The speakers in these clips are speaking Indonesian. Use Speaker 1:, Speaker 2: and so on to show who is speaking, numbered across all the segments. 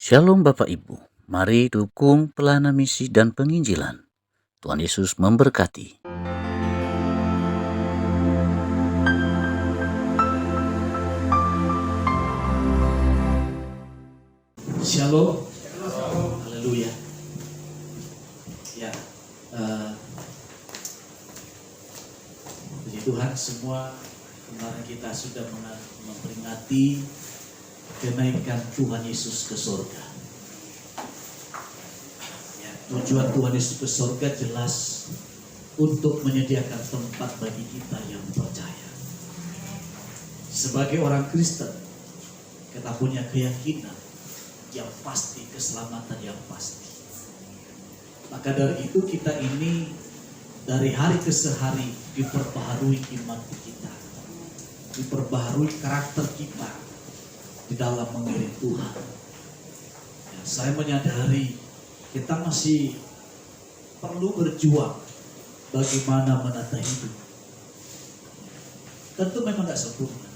Speaker 1: Shalom Bapak Ibu, mari dukung pelayanan misi dan penginjilan. Tuhan Yesus memberkati.
Speaker 2: Shalom, haleluya. Ya, puji Tuhan, semua kemarin kita sudah memperingati kenaikan Tuhan Yesus ke surga. Ya, tujuan Tuhan Yesus ke surga jelas untuk menyediakan tempat bagi kita yang percaya. Sebagai orang Kristen, kita punya keyakinan yang pasti, keselamatan yang pasti. Maka dari itu kita ini dari hari ke hari diperbaharui iman kita, diperbaharui karakter kita di dalam mengiring Tuhan. Ya, saya menyadari kita masih perlu berjuang bagaimana menata hidup. Tentu memang tidak sempurna,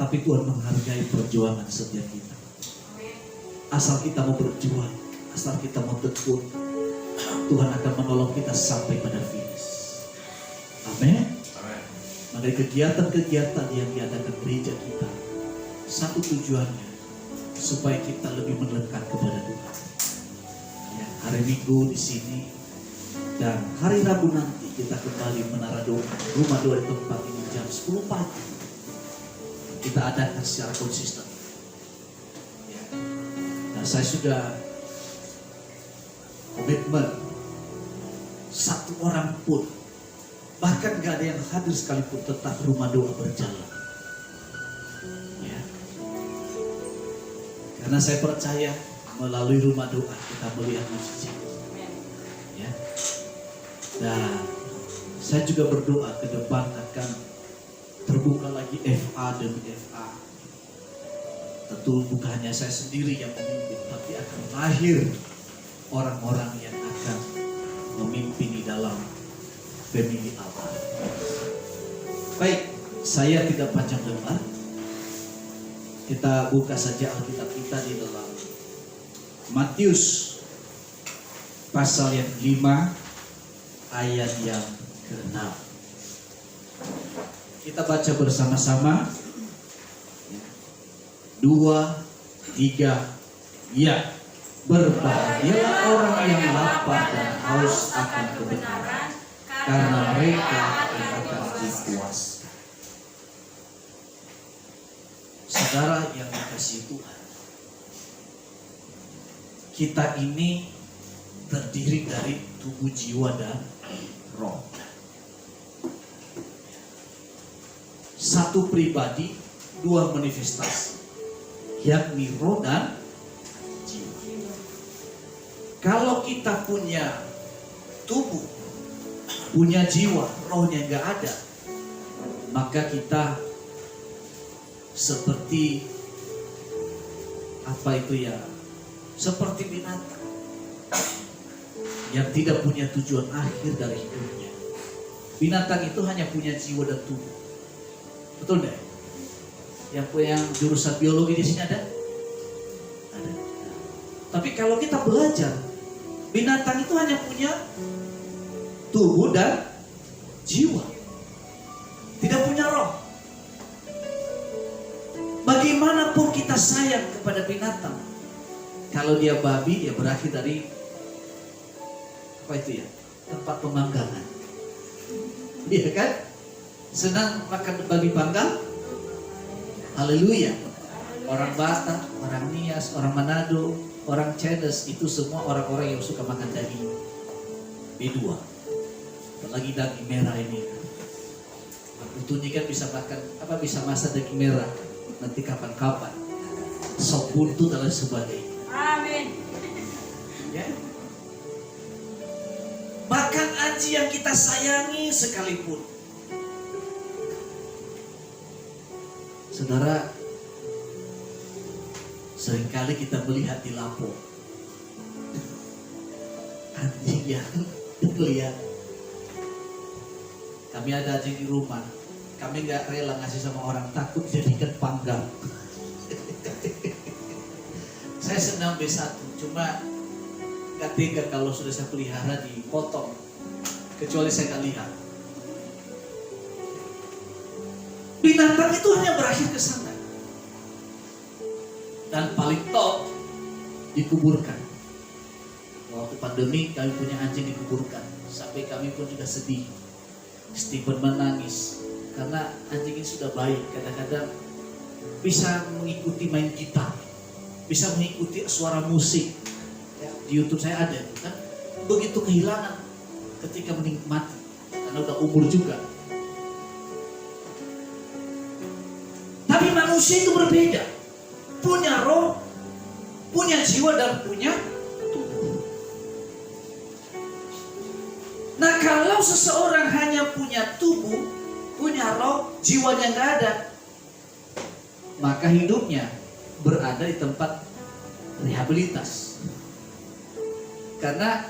Speaker 2: tapi Tuhan menghargai perjuangan setiap kita. Asal kita mau berjuang, asal kita mau tekun, Tuhan akan menolong kita sampai pada finish. Amin. Maka kegiatan-kegiatan yang diadakan gereja kita, satu tujuannya supaya kita lebih mendekat kepada Tuhan. Ya, hari Minggu di sini dan hari Rabu nanti kita kembali menara rumah doa di tempat ini jam 10 pagi. Kita adakan secara konsisten. Nah, saya sudah komitmen satu orang pun, bahkan gak ada yang hadir sekalipun, tetap rumah doa berjalan. Ya. Karena saya percaya melalui rumah doa kita melihat mujizat. Ya. Dan saya juga berdoa ke depan akan terbuka lagi FA demi FA. Tentu bukan hanya saya sendiri yang memimpin, tapi akan lahir orang-orang yang akan memimpin di dalam family Allah. Baik, saya tidak panjang lebar. Kita buka saja Alkitab kita di dalam Matius pasal yang 5 ayat yang ke-6. Kita baca bersama-sama. 2, 3, ya. Berbahagialah orang yang lapar dan haus akan kebenaran, karena mereka akan dipuaskan. Saudara yang dikasihi Tuhan, kita ini terdiri dari tubuh, jiwa, dan roh. Satu pribadi, dua manifestasi, yakni roh dan jiwa. Kalau kita punya tubuh, punya jiwa, rohnya nggak ada, maka kita seperti apa itu ya? Seperti binatang yang tidak punya tujuan akhir dari hidupnya. Binatang itu hanya punya jiwa dan tubuh, betul nggak? Yang jurusan biologi di sini ada? Ada. Tapi kalau kita belajar, binatang itu hanya punya tubuh dan jiwa, tidak punya roh. Bagaimanapun kita sayang kepada binatang, kalau dia babi, dia berakhir dari apa itu ya? Tempat pemanggangan. Iya kan? Senang makan babi panggang? Haleluya. Orang Batak, orang Nias, orang Manado, orang Chinese, itu semua orang-orang yang suka makan daging B2. Apalagi daging merah ini. Utuhnya kan bisa makan, bisa masak daging merah. Nanti kapan-kapan. Sop buntu dan lain sebagainya. Amin. Ya. Bahkan anjing yang kita sayangi sekalipun, saudara, seringkali kita melihat di Lampung anjing yang terlihat. Kami ada anjing di rumah, kami nggak rela ngasih sama orang, takut jadikan panggang. Saya senang B1, cuma gak tega kalau sudah saya pelihara dipotong. Kecuali saya gak lihat. Binatang itu hanya berakhir ke sana. Dan paling top, dikuburkan. Waktu pandemi kami punya anjing dikuburkan. Sampai kami pun juga sedih. Stephen menangis. Karena anjing ini sudah baik. Kadang-kadang bisa mengikuti main gitar. Bisa mengikuti suara musik. Ya, di YouTube saya ada. Kan begitu kehilangan ketika menikmati. Karena udah umur juga. Tapi manusia itu berbeda. Punya roh, punya jiwa, dan punya tubuh. Nah, kalau seseorang hanya punya tubuh, punya roh, jiwanya nggak ada, maka hidupnya berada di tempat rehabilitas. Karena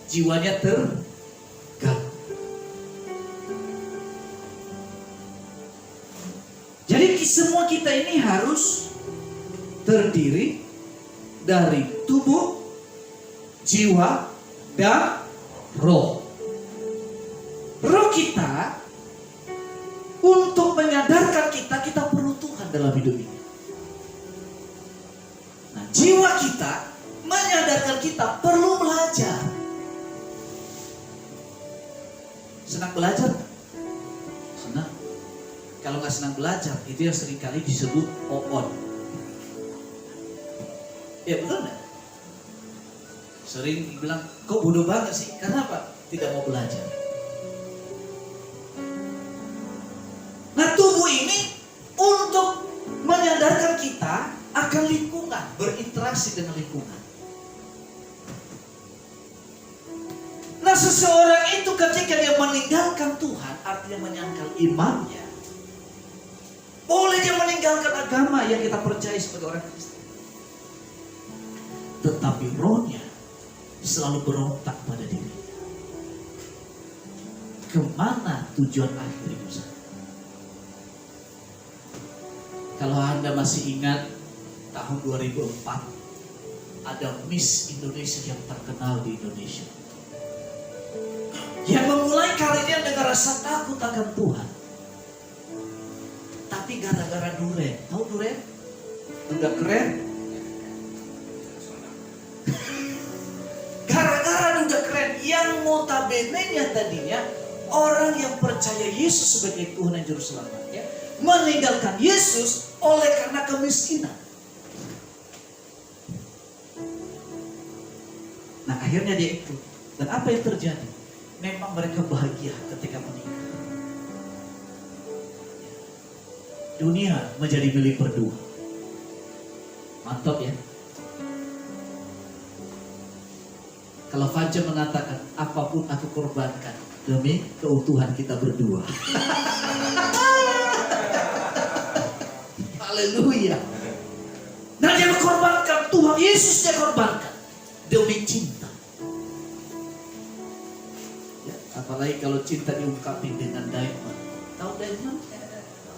Speaker 2: jiwanya terganggu. Jadi semua kita ini harus terdiri dari tubuh, jiwa, dan roh. Roh kita untuk menyadarkan kita perlu Tuhan dalam hidup ini. Nah, jiwa kita menyadarkan kita perlu belajar. Senang belajar? Senang. Kalau nggak senang belajar, itu yang seringkali disebut on. Ya betul nggak? Sering bilang, kok bodoh banget sih? Karena apa? Tidak mau belajar. Nah, tubuh ini untuk menyadarkan kita akan lingkungan, berinteraksi dengan lingkungan. Nah, seseorang itu ketika dia meninggalkan Tuhan, artinya menyangkal imannya. Boleh dia meninggalkan agama yang kita percaya sebagai orang Kristen. Tetapi rohnya selalu berontak pada dirinya. Kemana tujuan akhir hidup saya? Kalau Anda masih ingat tahun 2004 ada Miss Indonesia yang terkenal di Indonesia, yang memulai karirnya dengan rasa takut akan Tuhan. Tapi gara-gara duren, tahu duren? Udah keren. Gara-gara udah keren, yang notabene-nya tadinya orang yang percaya Yesus sebagai Tuhan dan Juru Selamatnya, meninggalkan Yesus oleh karena kemiskinan. Nah, akhirnya dia ikut. Dan apa yang terjadi? Memang mereka bahagia ketika menikah. Dunia menjadi milik berdua. Mantap ya. Kalau Fajr mengatakan, apapun aku korbankan demi keutuhan kita berdua. Haleluya. Nah, dia korbankan, Tuhan Yesus dia korbankan demi cinta. Ya, apalagi kalau cinta diungkapin dengan diamond. Tahu diamond?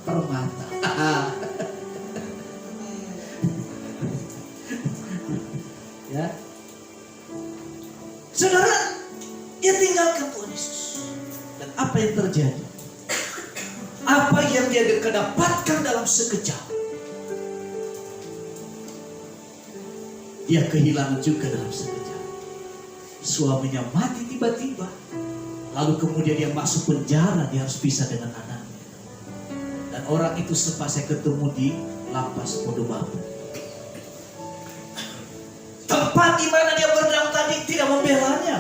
Speaker 2: Permata. Ya. Saudara, dia tinggalkan Tuhan Yesus. Dan apa yang terjadi? Apa yang dia dapatkan dalam sekejap, dia kehilangan juga dalam sekejap. Suaminya mati tiba-tiba. Lalu kemudian dia masuk penjara, dia harus pisah dengan anaknya. Dan orang itu sempat saya ketemu di lapas Pondok Bambu. Tempat di mana dia berdaung tadi tidak membelanya.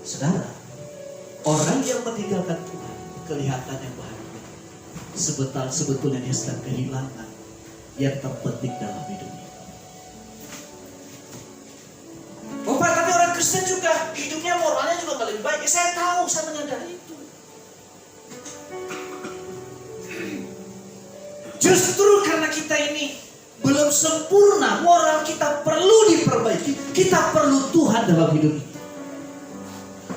Speaker 2: Saudara, orang yang meninggalkan Tuhan kelihatannya bahagia. Sebetulnya dia sedang kehilangan yang terpenting dalam hidupnya. Bapak, tapi orang Kristen juga hidupnya moralnya juga paling baik. Saya tahu, saya menyadari itu. Justru karena kita ini belum sempurna, moral kita perlu diperbaiki. Kita perlu Tuhan dalam hidup ini.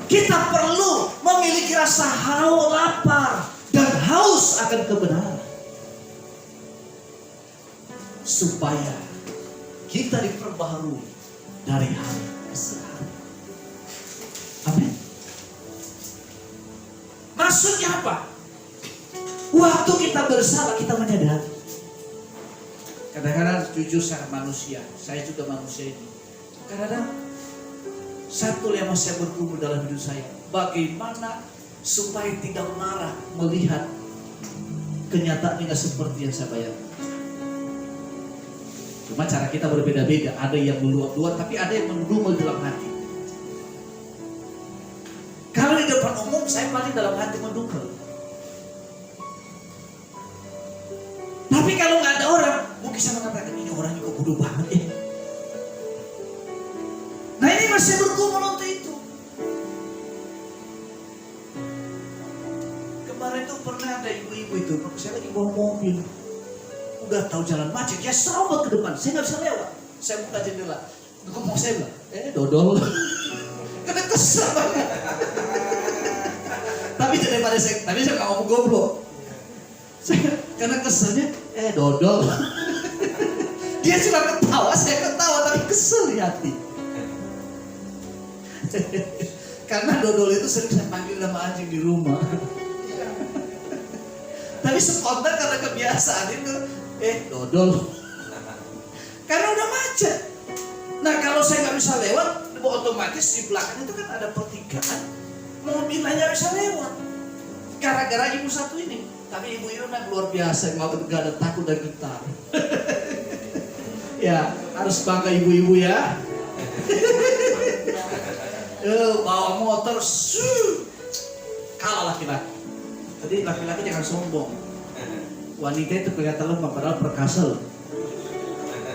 Speaker 2: Kita perlu memiliki rasa lapar dan haus akan kebenaran. supaya kita diperbaharui dari hari ke hari. Amin. Maksudnya apa? Waktu kita bersalah, kita menyadari. Kadang-kadang jujur saya manusia, saya juga manusia ini. Kadang-kadang satu yang masih bergumul dalam hidup saya, bagaimana supaya tidak marah melihat kenyataan tidak seperti yang saya bayangkan. Cuma cara kita berbeda-beda. Ada yang meluap-luap, tapi ada yang mendumel dalam hati. Kalau di depan umum, saya paling dalam hati mendumel. Tapi kalau nggak ada orang, mungkin saya mengatakan ini orangnya kok bodoh banget ya. Nah ini masih bergumul untuk itu. Kemarin tuh pernah ada ibu-ibu itu, saya lagi bawa mobil, udah tahu jalan macet, ya serobot ke depan, saya nggak bisa lewat. Saya buka jendela, ngomong saya bilang, dodol. Karena kesel banget. Tapi daripada saya nggak ngomong goblok. Karena keselnya, dodol. Dia cuma ketawa, saya ketawa, tapi kesel di hati. Karena dodol itu sering saya panggil nama anjing di rumah. Tapi spontan karena kebiasaan itu, dodol. Karena udah macet. Nah kalau saya nggak bisa lewat, otomatis di belakang itu kan ada pertigaan. Mobil aja bisa lewat. Gara-gara ibu satu ini. Tapi ibu Irna luar biasa, nggak ada takut dan gentar. Ya harus bangga ibu-ibu ya. Bawa motor, kalah laki-laki. Jadi laki-laki jangan sombong. Wanita itu kelihatan lemah padahal perkasa.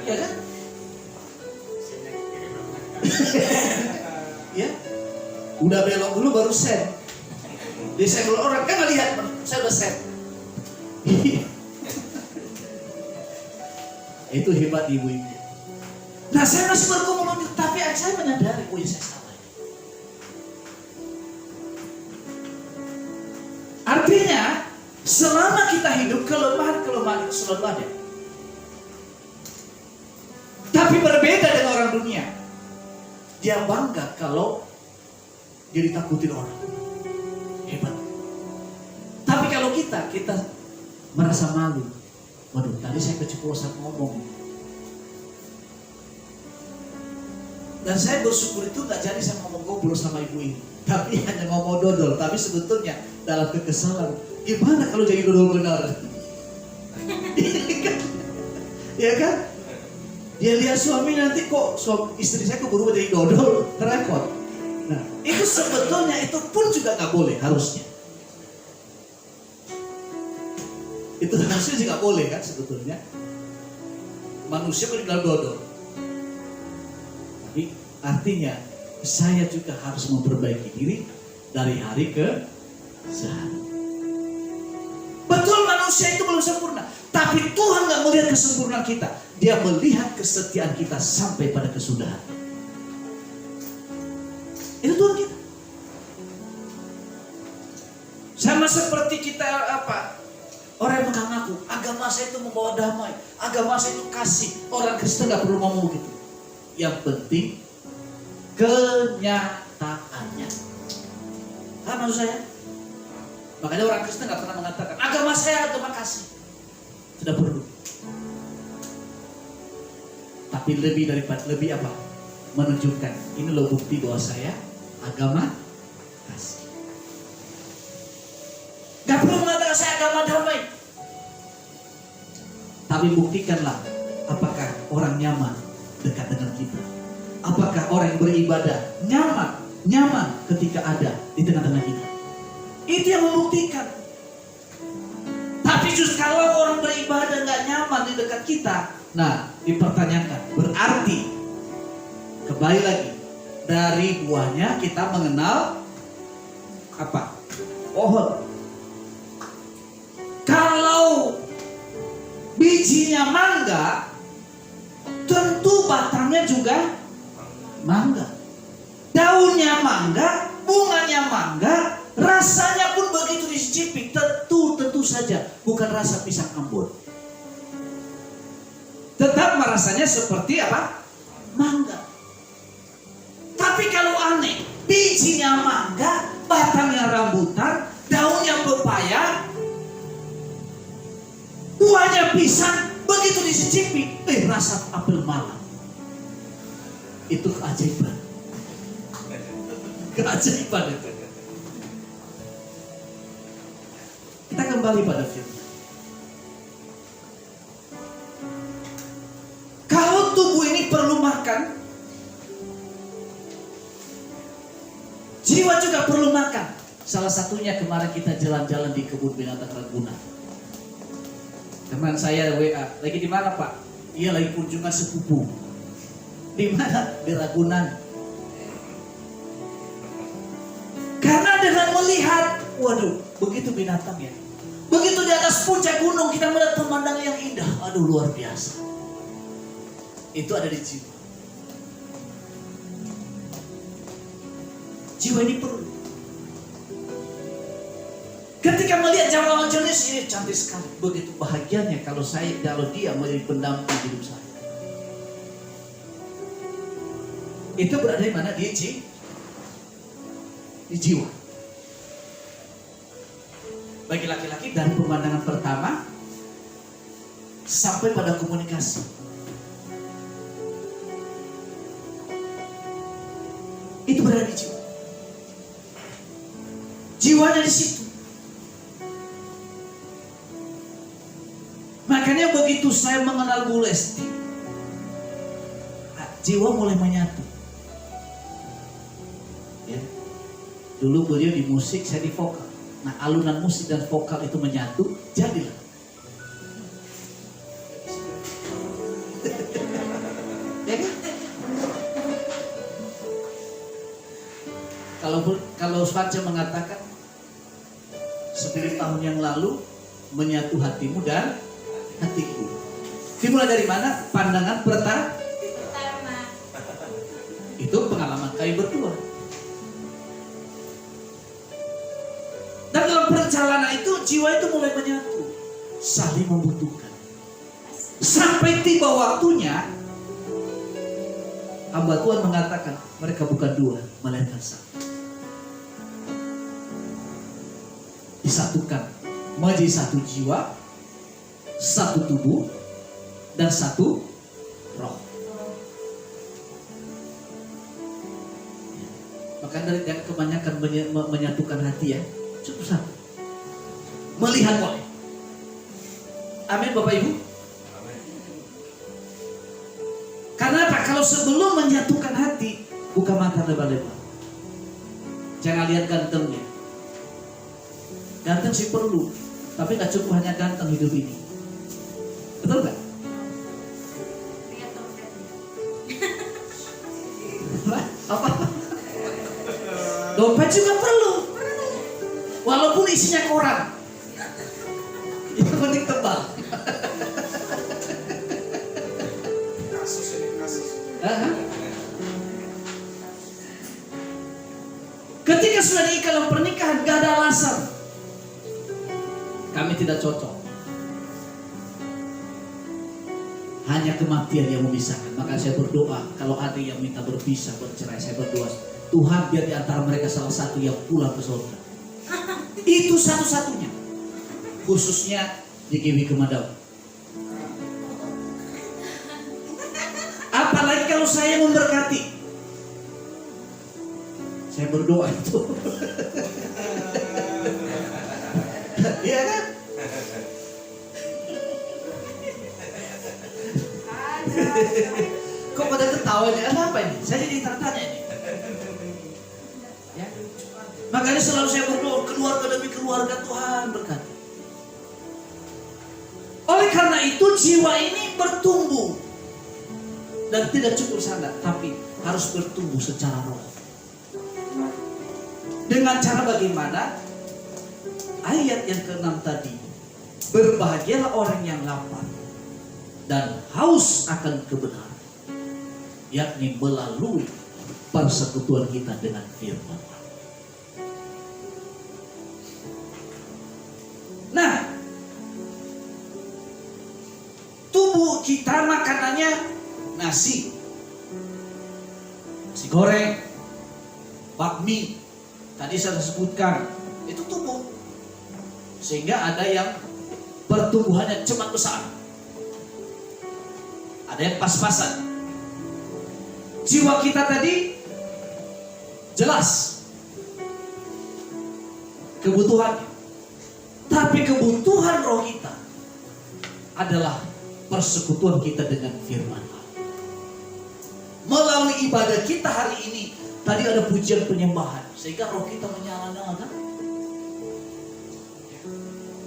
Speaker 2: Ya kan? Ya. Udah belok dulu baru set. Disenggol orang kan lihat, saya udah set. Itu hebat ibu-ibu. Nah saya masih bergumul, tapi saya menyadari, saya salah. Artinya, selama kita hidup, kelemahan itu selalu ada. Tapi berbeda dengan orang dunia. Dia bangga kalau dia ditakutin orang. Hebat. Tapi kalau kita merasa malu. Waduh, tadi saya keceplosan ngomong. Dan saya bersyukur itu gak jadi saya ngomong goblok sama ibu ini. Tapi hanya ngomong dodol. Tapi sebetulnya dalam kekesalan, gimana kalau jadi dodol benar? Ya kan? Dia lihat suami nanti kok istri saya kok berubah jadi dodol, repot. Nah, itu sebetulnya itu pun juga nggak boleh harusnya. Itu harusnya juga boleh kan sebetulnya. Manusia meninggal dodol. Tapi artinya saya juga harus memperbaiki diri dari hari ke hari. Betul manusia itu belum sempurna, tapi Tuhan nggak melihat kesempurnaan kita. Dia melihat kesetiaan kita sampai pada kesudahan. Itu Tuhan kita. Sama seperti kita orang yang mengaku agama saya itu membawa damai, agama saya itu kasih. Orang Kristen nggak perlu ngomong gitu. Yang penting kenyataannya. Paham maksud saya? Makanya orang Kristen nggak pernah mengatakan agama saya agama kasih. Tidak perlu. Tapi lebih apa? Menunjukkan ini loh bukti bahwa saya agama kasih. Gak perlu mengatakan saya agama damai. Tapi buktikanlah apakah orang nyaman dekat dengan kita. Apakah orang yang beribadah nyaman ketika ada di tengah-tengah kita. Itu yang membuktikan. Tapi justru kalau orang beribadah gak nyaman di dekat kita, nah dipertanyakan. Berarti kembali lagi dari buahnya kita mengenal apa? Pohon. Kalau bijinya mangga, tentu batangnya juga mangga. Daunnya mangga, bunganya mangga, rasanya pun begitu dicicipi, tentu saja bukan rasa pisang Ambon. tetap rasanya seperti apa? Mangga. Tapi kalau aneh, bijinya mangga, batangnya rambutan, daunnya pepaya, buahnya pisang, begitu dicicipi, rasa apel malam. Itu keajaiban. Keajaiban itu. Kita kembali pada firman. Kalau tubuh ini perlu makan, jiwa juga perlu makan. Salah satunya kemarin kita jalan-jalan di kebun binatang Ragunan. Teman saya WA, lagi di mana Pak? Iya lagi kunjungan sepupu. Di mana? Di Ragunan. Karena dengan melihat, waduh, begitu binatang ya. Begitu di atas puncak gunung kita melihat pemandangan yang indah. Aduh, luar biasa. Itu ada di jiwa. Jiwa ini perlu. Ketika melihat jamaah jenis ini cantik sekali. Begitu bahagianya kalau dia menjadi pendamping hidup saya. Itu berada di mana? Di jiwa. Bagi laki-laki dari pemandangan pertama sampai pada komunikasi. Itu berada di jiwa. Jiwanya di situ. Makanya begitu saya mengenal Bu Lesti, jiwa mulai menyatu. Ya. Dulu beliau di musik, saya di vokal. Nah, alunan musik dan vokal itu menyatu, jadilah. Ya kan? Kalau Svaja mengatakan 10 tahun yang lalu menyatu hatimu dan hatiku. Dimulai dari mana? Pandangan pertama. Itu pengalaman kami berdua. Dan dalam perjalanan itu jiwa itu mulai menyatu, saling membutuhkan. Sampai tiba waktunya hamba Tuhan mengatakan mereka bukan dua, melainkan satu. Disatukan menjadi satu jiwa, satu tubuh, dan satu roh. Maka dari yang kebanyakan menyatukan hati ya, cukup satu. Melihat boleh. Amin Bapak Ibu. Amin. Karena apa? Kalau sebelum menyatukan hati, buka mata lebar-lebar. Jangan lihat gantengnya. Ganteng sih perlu, tapi gak cukup hanya ganteng hidup ini. Betul gak? Apa? Dompet juga perlu. Walaupun isinya koran. Yang penting tebal.
Speaker 3: Kasus ini kasus.
Speaker 2: Ketika sudah diikat dalam pernikahan, gak ada alasan kami tidak cocok. Hanya kematian yang memisahkan. Maka saya berdoa, kalau ada yang minta berpisah, bercerai, saya berdoa, Tuhan biar di antara mereka salah satu yang pulang ke surga. Itu satu-satunya. Khususnya di GW Kemadau. Apalagi kalau saya memberkati. Saya berdoa itu. Iya kan? Kok pada ketawa ini? Ada apa ini? Saya jadi tertanya ini. Ya? Makanya selalu saya berdoa keluarga demi keluarga Tuhan berkati. Oleh karena itu jiwa ini bertumbuh dan tidak cukup sana, tapi harus bertumbuh secara roh. Dengan cara bagaimana? Ayat yang ke-6 tadi, berbahagialah orang yang lapar dan haus akan kebenaran, yakni melalui persekutuan kita dengan firman. Nah, tubuh kita makanannya nasi goreng, bakmi, tadi saya sebutkan, itu tubuh. Sehingga ada yang pertumbuhannya cepat besar, ada yang pas-pasan. Jiwa kita tadi jelas kebutuhannya, tapi kebutuhan roh kita adalah persekutuan kita dengan firman Allah. Melalui ibadah kita hari ini, tadi ada pujian penyembahan, sehingga roh kita menyala-nyala kan?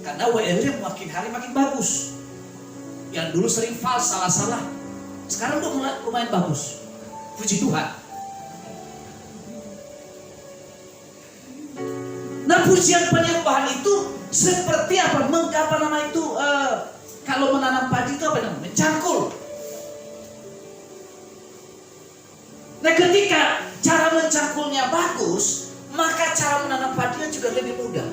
Speaker 2: Karena WL makin hari makin bagus. Yang dulu sering fals, salah-salah, sekarang udah lumayan bagus. Puji Tuhan. Nah, pujian penyembahan itu seperti apa? Apa nama itu? Kalau menanam padi itu apa namanya? Mencangkul. Nah, ketika cara mencangkulnya bagus, maka cara menanam padinya juga lebih mudah.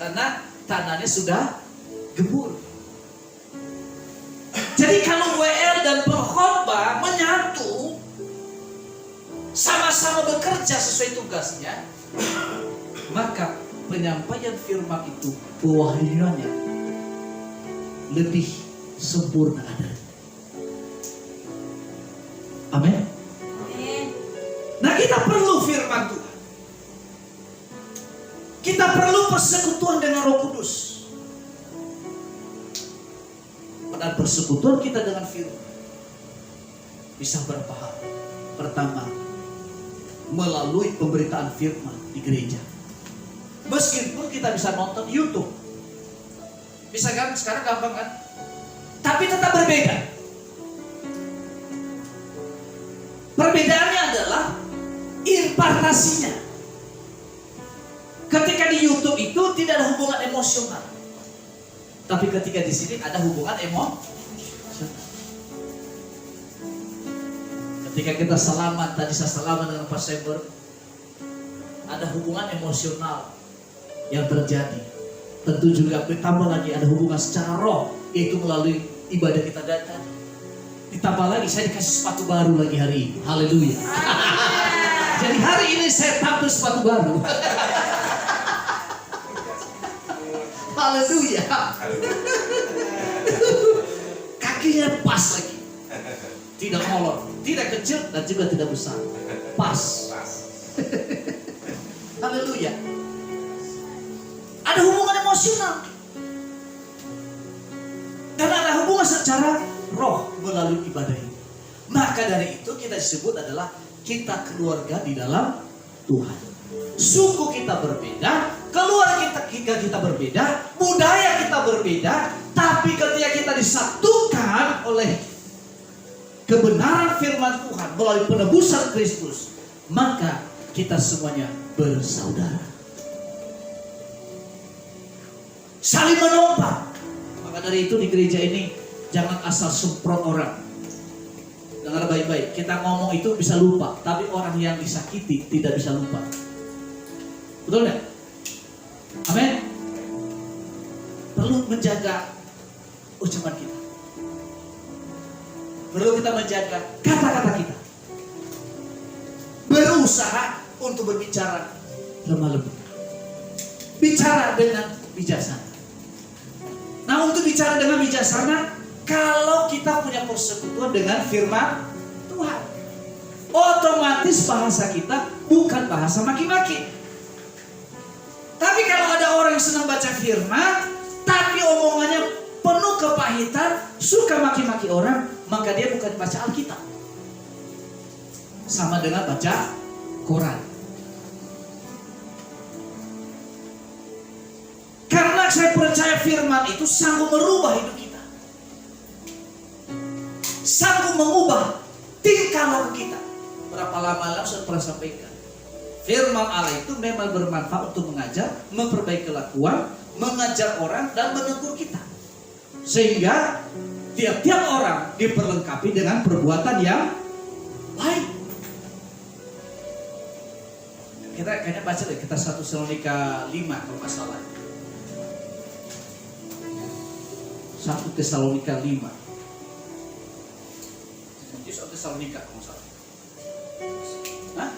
Speaker 2: Karena tanahnya sudah gembur. Jadi kalau WL dan pengkhotbah menyatu, sama-sama bekerja sesuai tugasnya, maka penyampaian firman itu pewahyuannya lebih sempurna adanya. Amin. Nah, kita perlu firman Tuhan. Kita perlu persekutuan dengan Roh Kudus. Dan persekutuan kita dengan firman bisa berapa hal. Pertama, melalui pemberitaan firman di gereja. Meskipun kita bisa nonton YouTube, bisa kan, sekarang gampang kan, tapi tetap berbeda. Perbedaannya adalah impartasinya. Ketika di YouTube itu tidak ada hubungan emosional, tapi ketika di sini ada hubungan emosional. Ketika kita salaman, tadi saya salaman dengan Pak Sember, ada hubungan emosional yang terjadi. Tentu juga ditambah lagi ada hubungan secara roh, yaitu melalui ibadah kita tadi. Ditambah lagi saya dikasih sepatu baru lagi hari ini. Haleluya. Jadi hari ini saya tampil sepatu baru. Haleluya. Kakinya pas lagi. Tidak molor, tidak kecil dan juga tidak besar. Pas. Haleluya. Ada hubungan emosional. Dan ada hubungan secara roh melalui ibadah ini. Maka dari itu kita disebut adalah kita keluarga di dalam Tuhan. Suku kita berbeda, keluarga kita berbeda, budaya kita berbeda, tapi ketika kita disatukan oleh kebenaran firman Tuhan melalui penebusan Kristus, maka kita semuanya bersaudara. Saling menopang. Maka dari itu di gereja ini jangan asal semprot orang. Dengar baik-baik, kita ngomong itu bisa lupa, tapi orang yang disakiti tidak bisa lupa. Betul nggak? Amin. Perlu menjaga ucapan kita. Perlu kita menjaga kata-kata kita. Berusaha untuk berbicara lemah lembut. Bicara dengan bijaksana. Nah, untuk bicara dengan bijaksana, kalau kita punya persekutuan dengan firman Tuhan, otomatis bahasa kita bukan bahasa maki-maki. Tapi kalau ada orang yang senang baca firman, tapi omongannya penuh kepahitan, suka maki-maki orang, maka dia bukan baca Alkitab. Sama dengan baca Quran. Karena saya percaya firman itu sanggup merubah hidup kita. Sanggup mengubah tingkah laku kita. Berapa lama lalu saya pernah sampaikan, firman Allah itu memang bermanfaat untuk mengajar, memperbaiki kelakuan, mengajar orang dan menegur kita. Sehingga tiap-tiap orang diperlengkapi dengan perbuatan yang baik. Kita kayaknya baca deh, kita 1 Tesalonika 5 kalau nggak salah. 1 1 Tesalonika 5. Timotius atau Tesalonika kalau salah. Hah?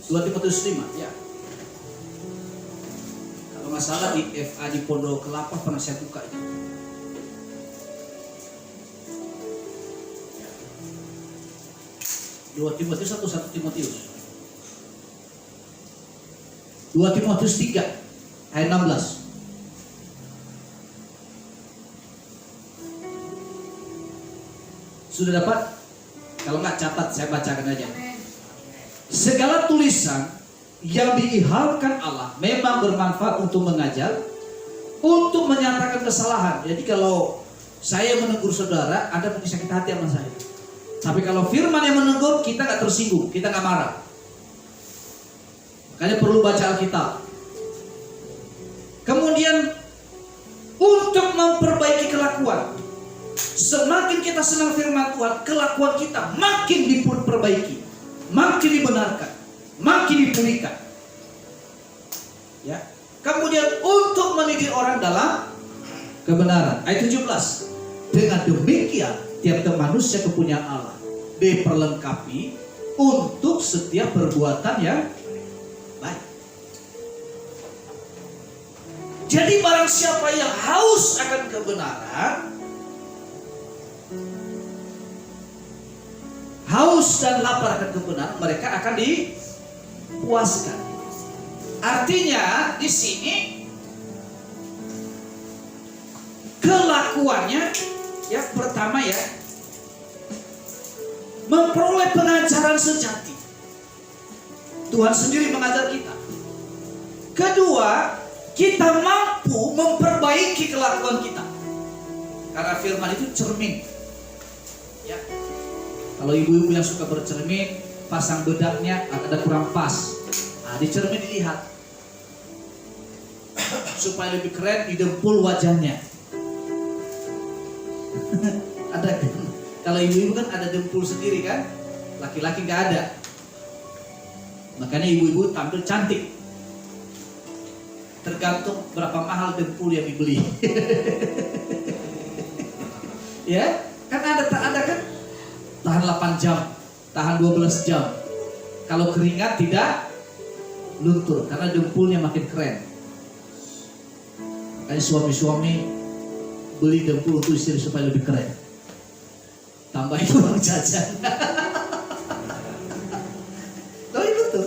Speaker 2: 2 Timotius 5, ya. Kalau nggak salah di FA di Pondok Kelapa pernah saya buka itu. Ya. 2 Timotius atau 1 Timotius? 2 Timotius 3 ayat 16. Sudah dapat? Kalau nggak catat, saya bacakan aja. Segala tulisan yang diilhamkan Allah memang bermanfaat untuk mengajar, untuk menyatakan kesalahan. Jadi kalau saya menegur saudara, Anda mungkin sakit hati sama saya. Tapi kalau firman yang menegur, kita nggak tersinggung, kita nggak marah. Makanya perlu baca Alkitab. Kemudian untuk memperbaiki kelakuan. Semakin kita senang firman Tuhan, kelakuan kita makin diperbaiki, makin dibenarkan, makin dipulihkan. Ya. Kemudian untuk mendidik orang dalam kebenaran. Ayat 17. Dengan demikian tiap-tiap manusia kepunyaan Allah diperlengkapi untuk setiap perbuatan yang baik. Jadi barang siapa yang haus akan kebenaran, haus dan lapar akan kebenaran, mereka akan dipuaskan. Artinya di sini kelakuannya yang pertama ya, memperoleh pengajaran sejati. Tuhan sendiri mengajar kita. Kedua, kita mampu memperbaiki kelakuan kita. Karena firman itu cermin. Ya. Kalau ibu-ibu yang suka bercermin, pasang bedaknya ada kurang pas. Nah, di cermin dilihat. Supaya lebih keren, didempul wajahnya. Ada kan? Kalau ibu-ibu kan ada dempul sendiri kan? Laki-laki nggak ada. Makanya ibu-ibu tampil cantik. Tergantung berapa mahal dempul yang dibeli. Ya, kan ada kan? Tahan 8 jam, tahan 12 jam. Kalau keringat tidak luntur karena dempulnya makin keren. Makanya suami-suami beli dempul untuk istri supaya lebih keren. Tambahin uang jajan. Tapi betul.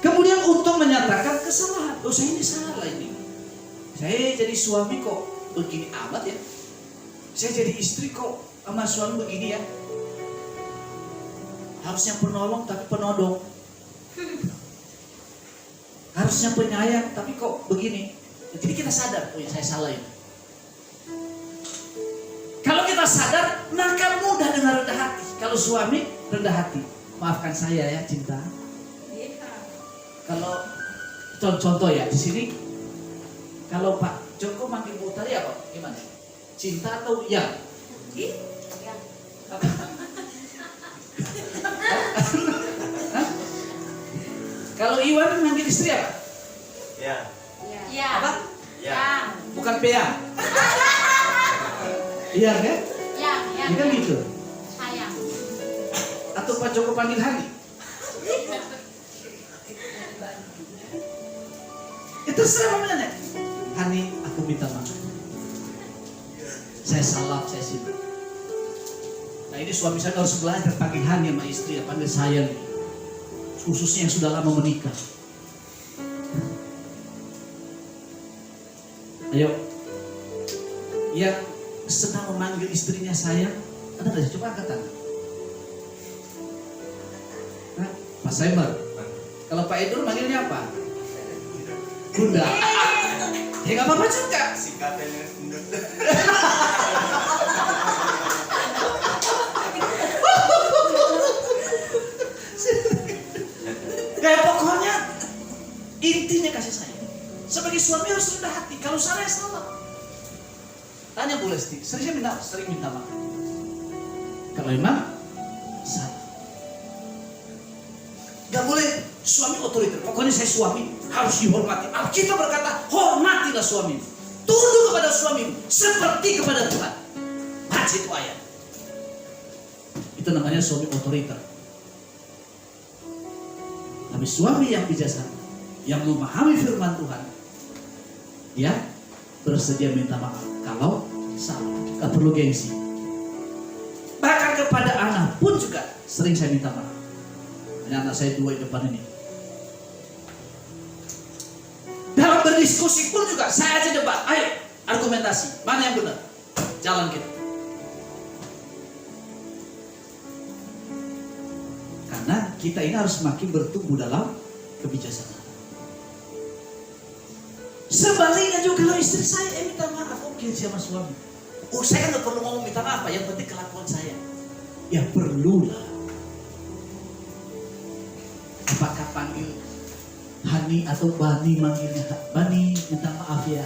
Speaker 2: Kemudian untuk menyatakan kesalahan. Oh, saya ini salah ini. Saya jadi suami kok begini amat ya. Saya jadi istri kok sama suami begini ya. Harusnya penolong tapi penodong. Harusnya penyayang tapi kok begini. Jadi kita sadar, oh ya saya salah ini. Kalau kita sadar, maka mudah dengan rendah hati. Kalau suami rendah hati, maafkan saya ya cinta. Kalau contoh ya di sini. Kalau Pak Joko manggil Bu Utari apa? Gimana? Cinta atau ya?
Speaker 4: Ya.
Speaker 2: Kalau Iwan manggil istri apa?
Speaker 3: Ya.
Speaker 4: Ya.
Speaker 2: Apa?
Speaker 3: Ya.
Speaker 2: Bukan Pea. Iya kan?
Speaker 4: Ya.
Speaker 2: Ini kan gitu.
Speaker 4: Sayang.
Speaker 2: Atau Pak Joko panggil Hani? Itu serah namanya. Hani, aku minta maaf. Saya salah, saya silap. Nah ini suami saya harus belajar panggil Hani sama istri, panggil saya nih. Khususnya yang sudah lama menikah. Ayo, yang senang memanggil istrinya sayang, ada nggak? Coba angkat tangan. Nah, Pak Saibar. Kalau Pak Edur manggilnya apa? Bunda. Ya nggak apa-apa juga.
Speaker 3: Singkatannya Bunda.
Speaker 2: Kayak pokoknya intinya kasih sayang. Sebagai suami harus rendah hati. Kalau salah ya salah. Tanya Bu Lesti, sering minta maaf. Kalau memang salah, nggak boleh suami otoriter. Pokoknya saya suami, harus dihormati. Alkitab berkata, hormatilah suamimu, tunduk kepada suamimu seperti kepada Tuhan. Baca itu ayat. Itu namanya suami otoriter. Tapi suami yang bijaksana, yang memahami firman Tuhan, dia bersedia minta maaf kalau salah, gak perlu gengsi. Bahkan kepada anak pun juga sering saya minta maaf. Hanya anak saya 2 di depan ini. Dalam berdiskusi pun juga saya aja debat. Ayo argumentasi, mana yang benar? Jalan kita. Karena kita ini harus semakin bertumbuh dalam kebijaksanaan. Sebaliknya juga kalau istri saya minta maaf, oke sama suami. Oh, saya nggak perlu ngomong minta maaf, yang penting kelakuan saya. Ya perlulah. Apakah panggil Hani atau Bani, manggilnya Bani minta maaf ya,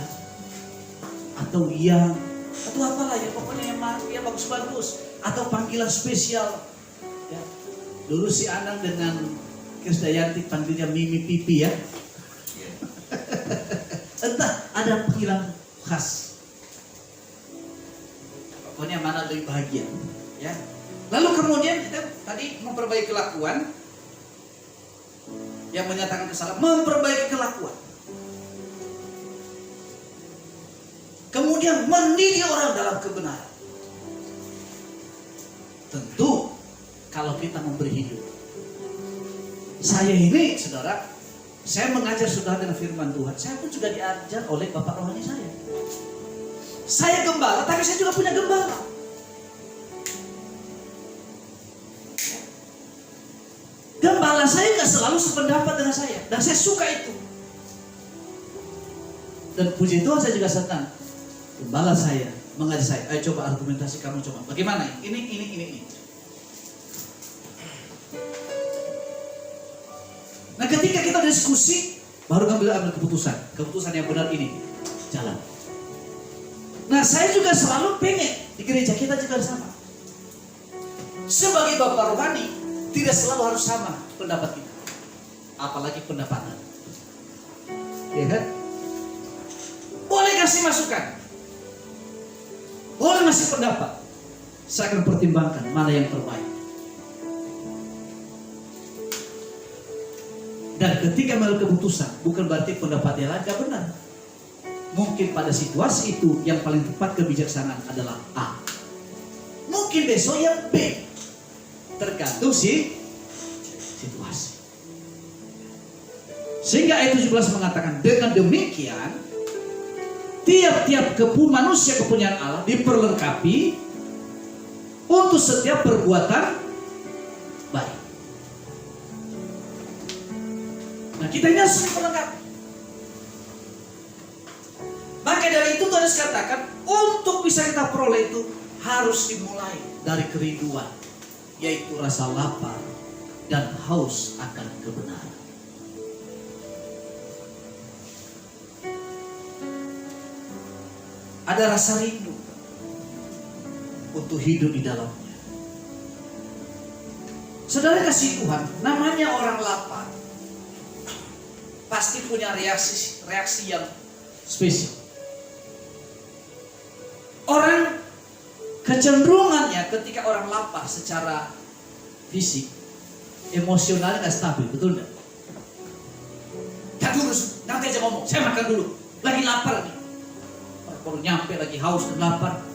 Speaker 2: atau yang atau apalah ya, pokoknya yang bagus-bagus, atau panggilan spesial ya. Dulu si Anang dengan Krisdayanti panggilnya Mimi Pipi ya. Entah ada panggilan khas, pokoknya mana lebih bahagia ya. Lalu kemudian kita tadi memperbaiki kelakuan, yang menyatakan kesalahan, memperbaiki kelakuan. Kemudian mendidik orang dalam kebenaran. Tentu kalau kita memberi hidup. Saya ini, saudara, saya mengajar saudara dengan firman Tuhan. Saya pun juga diajar oleh bapak rohani saya. Saya gembala, tapi saya juga punya gembala. Gembala saya nggak selalu sependapat dengan saya, dan saya suka itu. Dan puji Tuhan, saya juga senang. Gembala saya mengajar saya, ayo coba argumentasi kamu coba. Bagaimana? Ini. Nah, ketika kita diskusi, baru ambil keputusan. Keputusan yang benar ini, jalan. Nah, saya juga selalu pengen di gereja kita juga sama. Sebagai bapak rohani, tidak selalu harus sama pendapat kita, apalagi pendapatan. Ya kan? Boleh kasih masukan, boleh ngasih pendapat. Saya akan pertimbangkan mana yang terbaik. Dan ketika mengambil keputusan, bukan berarti pendapat yang lain tidak benar. Mungkin pada situasi itu yang paling tepat kebijaksanaan adalah A. Mungkin besok yang B. Tergantung situasi. Sehingga ayat 17 mengatakan, dengan demikian tiap-tiap manusia kepunyaan Allah diperlengkapi untuk setiap perbuatan baik. Nah, kita ini harus diperlengkapi. Maka dari itu Tuhan katakan, untuk bisa kita peroleh itu harus dimulai dari kerinduan, yaitu rasa lapar dan haus akan kebenaran. Ada rasa rindu untuk hidup di dalamnya. Saudara kasih Tuhan, namanya orang lapar pasti punya reaksi yang spesial. Orang kecenderungannya ketika orang lapar secara fisik, emosionalnya nggak stabil, betul nggak? Tak dulu, nanti aja ngomong, saya makan dulu, lagi lapar nih. Baru nyampe lagi haus dan lapar,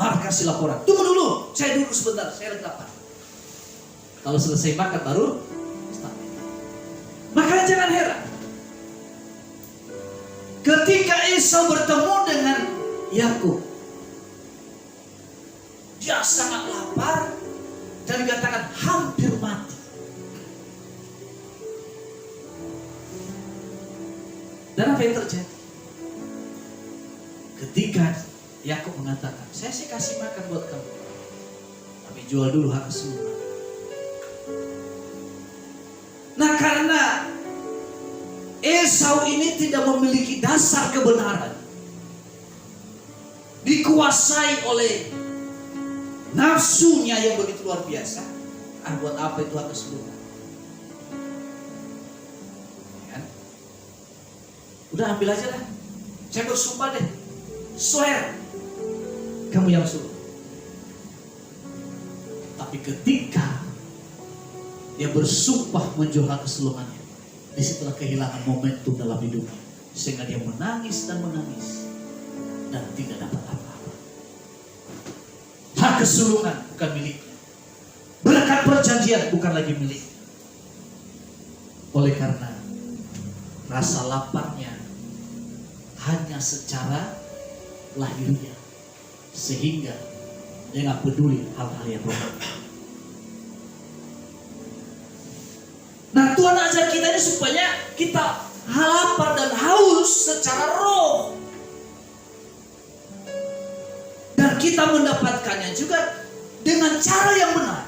Speaker 2: baru kasih laporan. Tunggu dulu, saya duduk sebentar, saya lagi lapar. Kalau selesai makan baru stabil. Maka jangan heran ketika Esau bertemu dengan Yakub, dia sangat lapar dan dikatakan hampir mati. Dan apa yang terjadi? Ketika Yakub mengatakan, saya sih kasih makan buat kamu, tapi jual dulu hak semua. Nah, karena Esau ini tidak memiliki dasar kebenaran, dikuasai oleh nafsunya yang begitu luar biasa. Buat apa itu hak keseluruhan? Udah ambil aja lah. Saya bersumpah deh. Swear. Kamu yang suruh. Tapi ketika dia bersumpah menjual keseluruhannya, disitulah kehilangan momentum dalam hidupnya. Sehingga dia menangis dan menangis. Dan tidak dapat apa-apa. Hak kesulungan bukan miliknya. Berkat perjanjian bukan lagi miliknya. Oleh karena rasa laparnya hanya secara lahiriah, sehingga dia nggak peduli hal-hal yang rohani. Nah, Tuhan ajar kita ini supaya kita lapar dan haus secara roh, dan kita mendapatkannya juga dengan cara yang benar.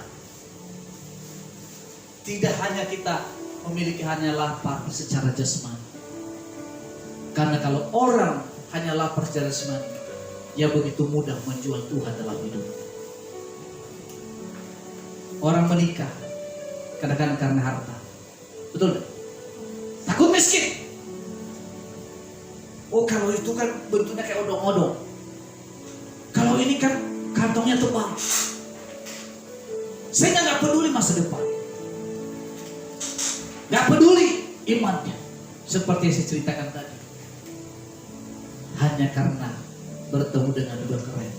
Speaker 2: Tidak hanya kita memiliki hanya lapar secara jasmani. Karena kalau orang hanya lapar secara jasmani, dia begitu mudah menjual Tuhan dalam hidup. Orang menikah kadang-kadang karena harta. Betul gak? Takut miskin. Oh, kalau itu kan bentuknya kayak odong-odong. Kalau ini kan kantongnya tebal. Saya nggak peduli masa depan. Gak peduli imannya. Seperti yang saya ceritakan tadi. Hanya karena bertemu dengan dua keren.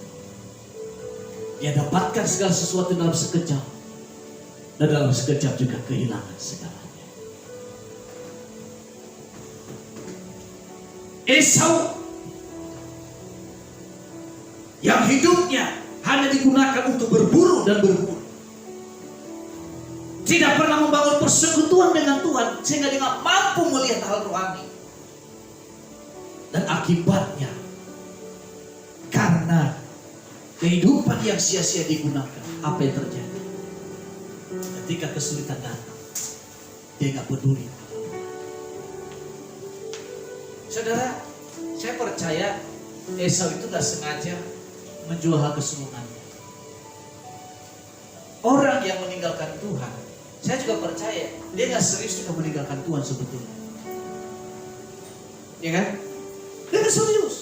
Speaker 2: Dia dapatkan segala sesuatu dalam sekejap. Dan dalam sekejap juga kehilangan segalanya. Esau yang hidupnya hanya digunakan untuk berburu dan berburu. Tidak pernah membangun persekutuan dengan Tuhan, sehingga dia tidak mampu melihat hal rohani. Dan akibatnya, karena kehidupan yang sia-sia digunakan, apa yang terjadi? Ketika kesulitan datang, dia tidak peduli. Saudara, saya percaya Esau itu tidak sengaja menjual hak kesulungannya. Orang yang meninggalkan Tuhan, saya juga percaya dia nggak serius juga meninggalkan Tuhan sebetulnya, ya kan? Dia nggak serius.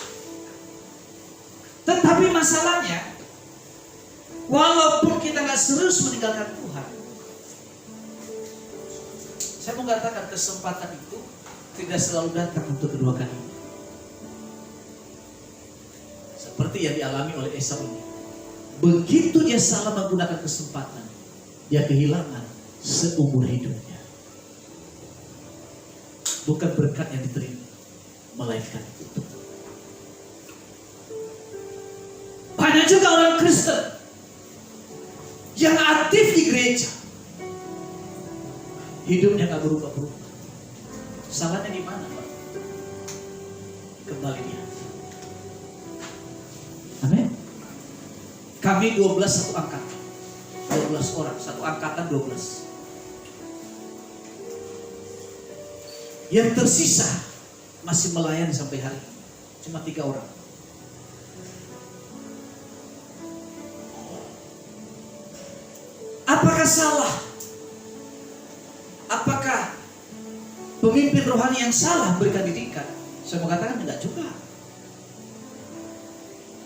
Speaker 2: Tetapi masalahnya, walaupun kita nggak serius meninggalkan Tuhan, saya mau katakan kesempatan itu tidak selalu datang untuk kedua kalinya. Seperti yang dialami oleh Esau ini. Begitu dia salah menggunakan kesempatan, dia kehilangan seumur hidupnya. Bukan berkat yang diterima, melainkan itu. Banyak juga orang Kristen yang aktif di gereja, hidupnya gak berubah-berubah. Salahnya di mana, Pak? Kembali dia. Amin. Kami 12 satu angkatan. 12 orang, satu angkatan 12. Yang tersisa masih melayani sampai hari ini. Cuma 3 orang. Apakah salah? Apakah pemimpin rohani yang salah berikan didikan? Saya mau katakan tidak juga.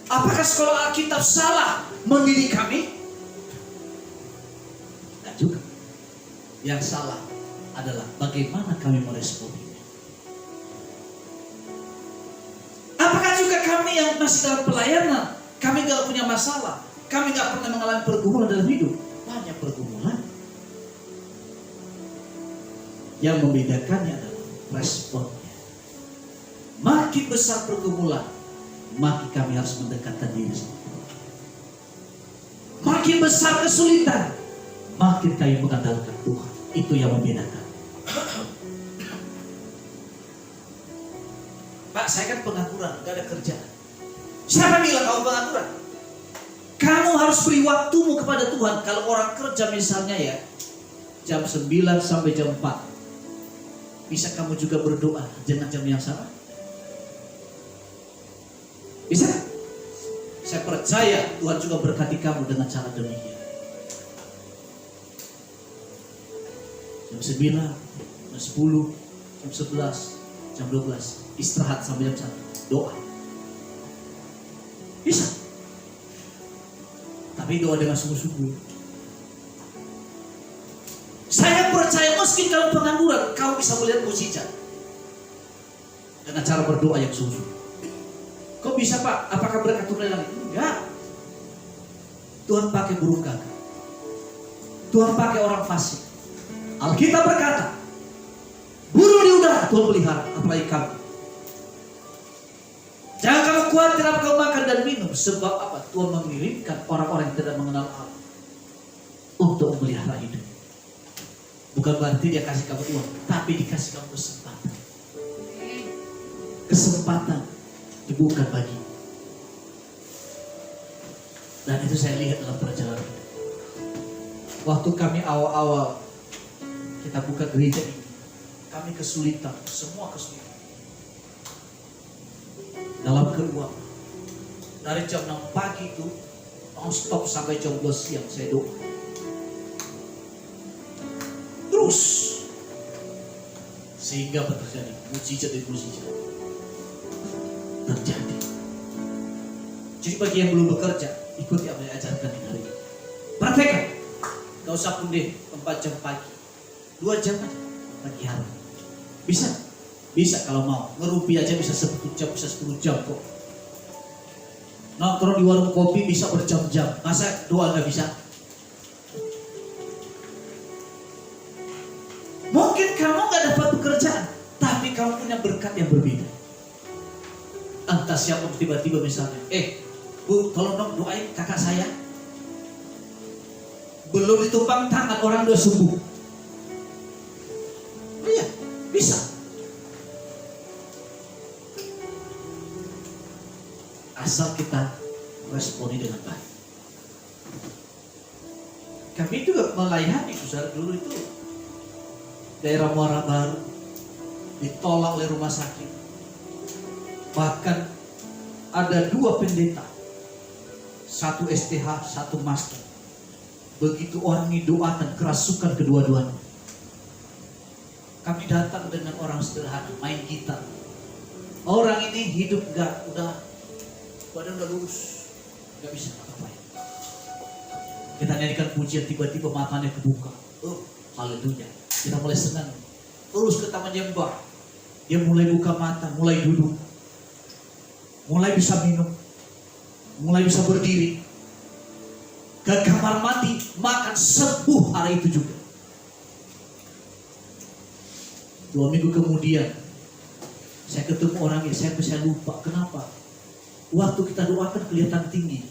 Speaker 2: Apakah sekolah Alkitab salah mendidik kami? Tidak juga. Yang salah adalah bagaimana kami meresponinya. Apakah juga kami yang masih dalam pelayanan, kami gak punya masalah, kami gak pernah mengalami pergumulan dalam hidup? Banyak pergumulan. Yang membedakannya adalah responnya. Makin besar pergumulan, makin kami harus mendekatkan diri sama Tuhan. Makin besar kesulitan, makin kami mengandalkan Tuhan. Itu yang membedakan. Pak, saya kan pengangguran, gak ada kerjaan. Siapa bilang kamu pengangguran? Kamu harus beri waktumu kepada Tuhan. Kalau orang kerja misalnya ya, jam 9 sampai jam 4. Bisa kamu juga berdoa dengan jam yang sama? Bisa? Saya percaya Tuhan juga berkati kamu dengan cara demikian. Jam 9, jam 10, jam 11, jam 12, istirahat sampai jam 1, doa. Bisa. Tapi doa dengan sungguh-sungguh. Saya percaya meski kamu pengangguran, kau bisa melihat mukjizat dengan cara berdoa yang sungguh-sungguh. Kok bisa Pak? Apakah berkat turun dari langit? Enggak. Tuhan pakai burung gagak. Tuhan pakai orang fasik. Alkitab berkata, burung di udara Tuhan pelihara, apalagi kamu. Jangan kamu khawatir apa kau makan dan minum. Sebab apa? Tuhan mengirimkan orang-orang yang tidak mengenal Allah untuk memelihara hidup. Bukan berarti dia kasih kamu uang, tapi dikasih kamu kesempatan. Kesempatan dibuka bagi. Dan itu saya lihat dalam perjalanan hidup. Waktu kami awal-awal kita buka gereja ini, kami kesulitan, semua kesulitan. Dalam keuangan. Dari jam 6 pagi itu non-stop sampai jam 12 siang saya doa. Terus sehingga terjadi mujizat demi mujizat terjadi. Jadi bagi yang belum bekerja, ikuti apa yang ajarkan di hari ini. Praktekkan. Gak usah pun deh 4 jam pagi, 2 jam aja pagi hari. Bisa? Bisa kalau mau. Ngerumpi aja bisa 10 jam, bisa 10 jam kok. Nongkrong di warung kopi bisa berjam-jam. Masa doa gak bisa? Mungkin kamu gak dapat pekerjaan, tapi kamu punya berkat yang berbeda. Entah siapa tiba-tiba misalnya, Bu, tolong dong doain kakak saya. Belum ditumpang tangan orang udah sembuh. Oh iya, bisa. Asal kita responi dengan baik. Kami juga melayani saudara dulu itu daerah Muara Baru ditolak oleh rumah sakit. Bahkan ada 2 pendeta, 1 STH, 1 master. Begitu orang ini doakan kerasukan kedua-duanya. Kami datang dengan orang sederhana, main gitar. Orang ini hidup udah badan udah lurus, nggak bisa apa-apa. Kita nyanyikan pujian, tiba-tiba matanya kebuka. Oh, haleluya. Kita mulai senang. Terus kita menyembah. Dia mulai buka mata, mulai duduk, mulai bisa minum, mulai bisa berdiri. Ke kamar mandi, makan, sembuh hari itu juga. 2 minggu kemudian, saya ketemu orangnya, saya lupa. Kenapa? Waktu kita doakan kelihatan tinggi.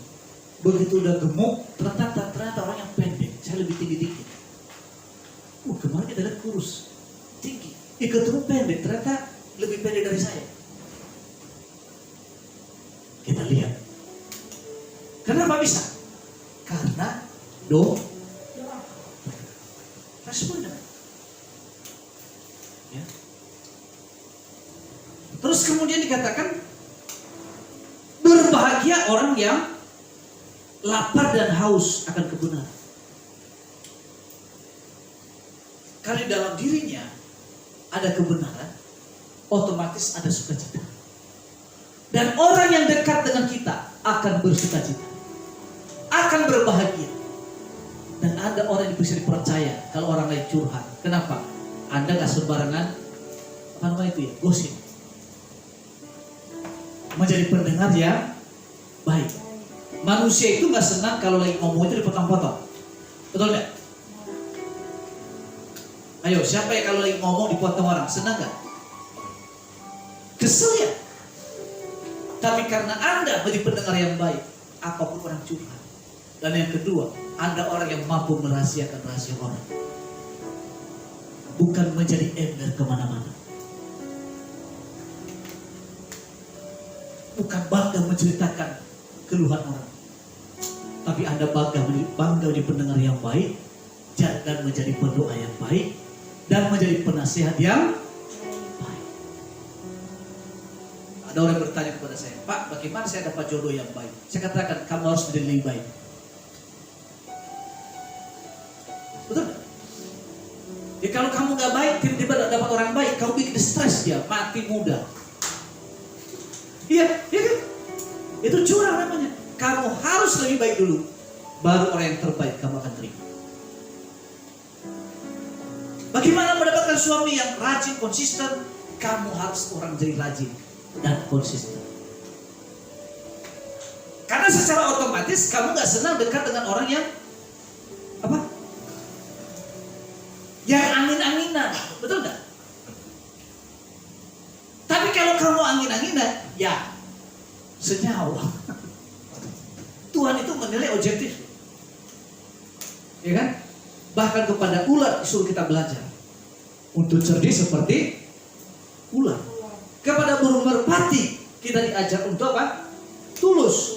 Speaker 2: Begitu udah gemuk, ternyata orang yang pendek. Saya lebih tinggi dikit. Kemarin kita lihat kurus, tinggi. Ketemu pendek, ternyata lebih pendek dari saya. Kita lihat. Kenapa bisa? Karena doa. Respon dengan. Ya. Terus kemudian dikatakan, berbahagia orang yang lapar dan haus akan kebenaran. Karena dalam dirinya ada kebenaran, otomatis ada sukacita. Dan orang yang dekat dengan kita akan bersukacita, akan berbahagia. Dan ada orang yang bisa dipercaya kalau orang lain curhat. Kenapa? Anda gak sembarangan, apa namanya itu ya, gosip. Menjadi pendengar yang baik. Manusia itu gak senang kalau lagi ngomong itu dipotong-potong. Betul gak? Ayo, siapa yang kalau lagi ngomong dipotong orang, senang gak? Kesel ya? Tapi karena Anda menjadi pendengar yang baik, apapun orang curhat. Dan yang kedua, Anda orang yang mampu merahasiakan rahasia orang. Bukan menjadi ember kemana-mana. Bukan bangga menceritakan keluhan orang. Tapi Anda bangga menjadi pendengar yang baik, dan menjadi pendoa yang baik, dan menjadi penasihat yang baik. Ada orang yang bertanya kepada saya, Pak, bagaimana saya dapat jodoh yang baik? Saya katakan, kamu harus menjadi lebih baik. Betul? Ya kalau kamu nggak baik, tiba-tiba dapat orang baik, kamu bikin stres dia, mati muda. Iya, iya kan? Itu curang namanya. Kamu harus lebih baik dulu, baru orang yang terbaik kamu akan terima. Bagaimana mendapatkan suami yang rajin, konsisten? Kamu harus orang jadi rajin dan konsisten. Karena secara otomatis kamu nggak senang dekat dengan orang yang apa? Yang angin-anginan, betul nggak? Tapi kalau kamu angin-anginan, ya senyawa. Tuhan itu menilai objektif, ya kan? Bahkan kepada ular disuruh kita belajar untuk cerdik seperti ular. Kepada burung merpati kita diajar untuk apa? Tulus.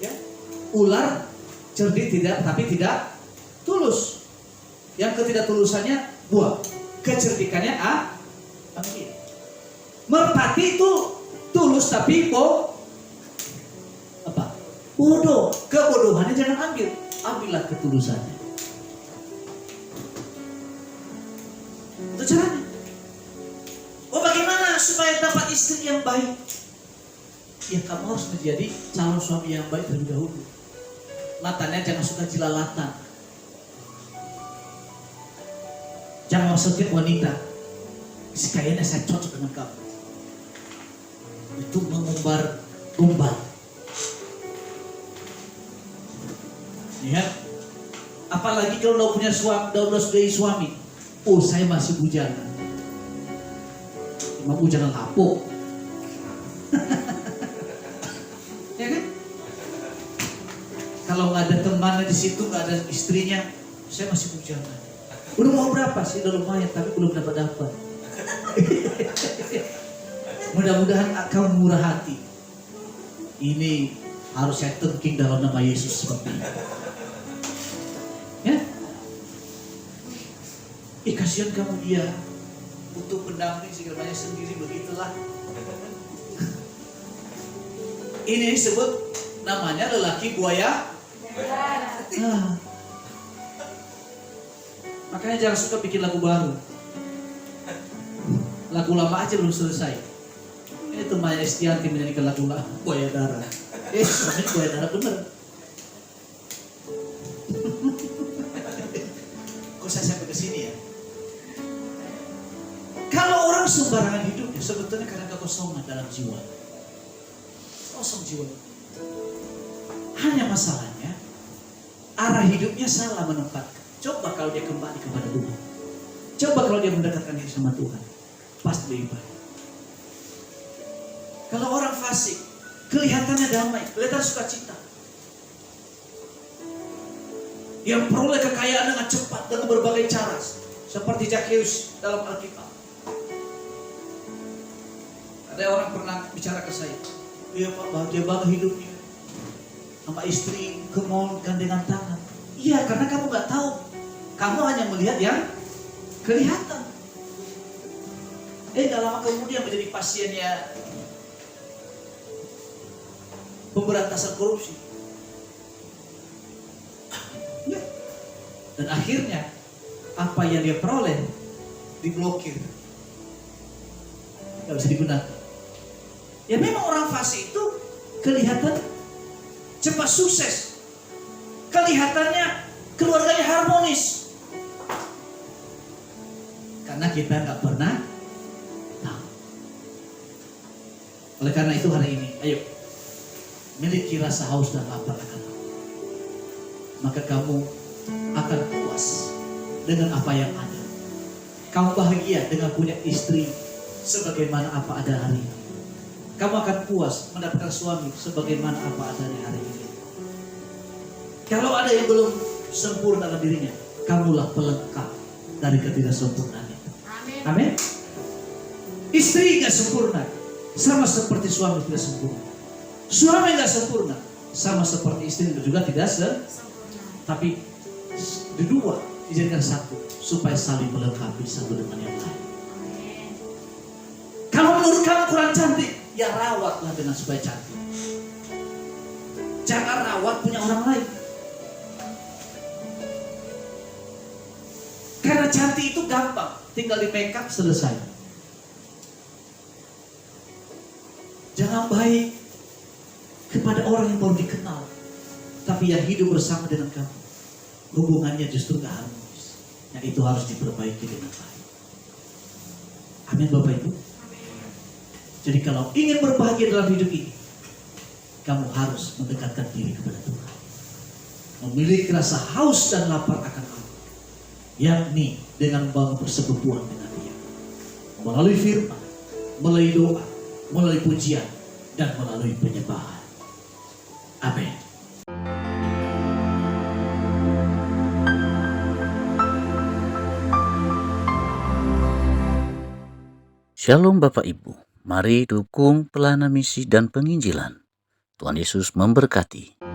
Speaker 2: Ya. Ular cerdik tapi tidak tulus. Yang ketidaktulusannya buah, kecerdikannya ambil. Merpati itu tulus tapi bodoh. Kebodohannya jangan ambil, ambillah ketulusannya. Itu caranya. Bagaimana supaya dapat istri yang baik? Ya kamu harus menjadi calon suami yang baik terlebih dahulu. Matanya jangan suka jilalatan. Jangan masukin wanita. Kayaknya saya cocok dengan kamu. Itu mengumbar gombal. Ya. Apalagi kalau udah punya suami, udah suami. Oh, saya masih bujana. Emang bujana lapuk. Ya kan? Kalau nggak ada temannya di situ, nggak ada istrinya, saya masih bujana. Udah mau berapa sih? Udah lumayan, tapi belum dapat. Mudah-mudahan kamu murah hati. Ini harus saya tengking dalam nama Yesus seperti ini. Ya? Kasihan kamu dia butuh pendamping segala macam sendiri, begitulah. Ini disebut namanya lelaki buaya. Makanya jangan suka bikin lagu baru. Lagu lama aja belum selesai. Itu Maya Estianti menyanyikan lagu Buaya Darah. Suami buaya darah bener. Kok saya sampai ke sini ya? Kalau orang sembarangan hidupnya, sebetulnya karena kekosongan dalam jiwa. Kosong jiwa. Hanya masalahnya, arah hidupnya salah menempatkan. Coba kalau dia kembali kepada Tuhan. Coba kalau dia mendekatkan diri sama Tuhan. Pasti lebih baik. Kalau orang fasik, kelihatannya damai, kelihatan sukacita. Yang peroleh kekayaan dengan cepat dengan berbagai cara, seperti Zakheus dalam Alkitab. Ada orang pernah bicara ke saya, iya Pak, bahagia banget hidupnya, sama istri ke mall gandengan tangan. Iya, karena kamu nggak tahu, kamu hanya melihat yang kelihatan. Gak lama kemudian menjadi pasiennya pemberantasan korupsi. Ya. Dan akhirnya apa yang dia peroleh diblokir, nggak bisa digunakan. Ya memang orang fasik itu kelihatan cepat sukses, kelihatannya keluarganya harmonis, karena kita nggak pernah tahu. Oleh karena itu hari ini, ayo miliki rasa haus dan lapar akan Allah. Maka kamu akan puas dengan apa yang ada. Kamu bahagia dengan punya istri sebagaimana apa ada hari ini. Kamu akan puas mendapatkan suami sebagaimana apa ada di hari ini. Kalau ada yang belum sempurna dalam dirinya, kamulah pelengkap dari ketidaksempurnaannya.
Speaker 4: Amin.
Speaker 2: Amin. Istri gak sempurna, sama seperti suami tidak sempurna. Suami gak sempurna, sama seperti istri juga tidak
Speaker 4: Sempurna.
Speaker 2: tapi dua dijadikan satu supaya saling melengkapi satu dengan yang lain.
Speaker 4: Amin.
Speaker 2: Kalau menurut kamu kurang cantik, ya rawatlah dengan supaya cantik. Jangan rawat punya orang lain. Karena Kelihatan cantik itu gampang, tinggal di make up selesai. Jangan baik kepada orang yang baru dikenal, tapi yang hidup bersama dengan kamu, hubungannya justru gak harmonis. Yang itu harus diperbaiki dengan baik. Amin Bapak Ibu. Jadi kalau ingin berbahagia dalam hidup ini, kamu harus mendekatkan diri kepada Tuhan. Memiliki rasa haus dan lapar akan Allah, yakni dengan membangun persekutuan dengan Dia, melalui firman, melalui doa, melalui pujian, dan melalui penyembahan. Amin.
Speaker 1: Shalom Bapak Ibu, mari dukung pelayanan misi dan penginjilan. Tuhan Yesus memberkati.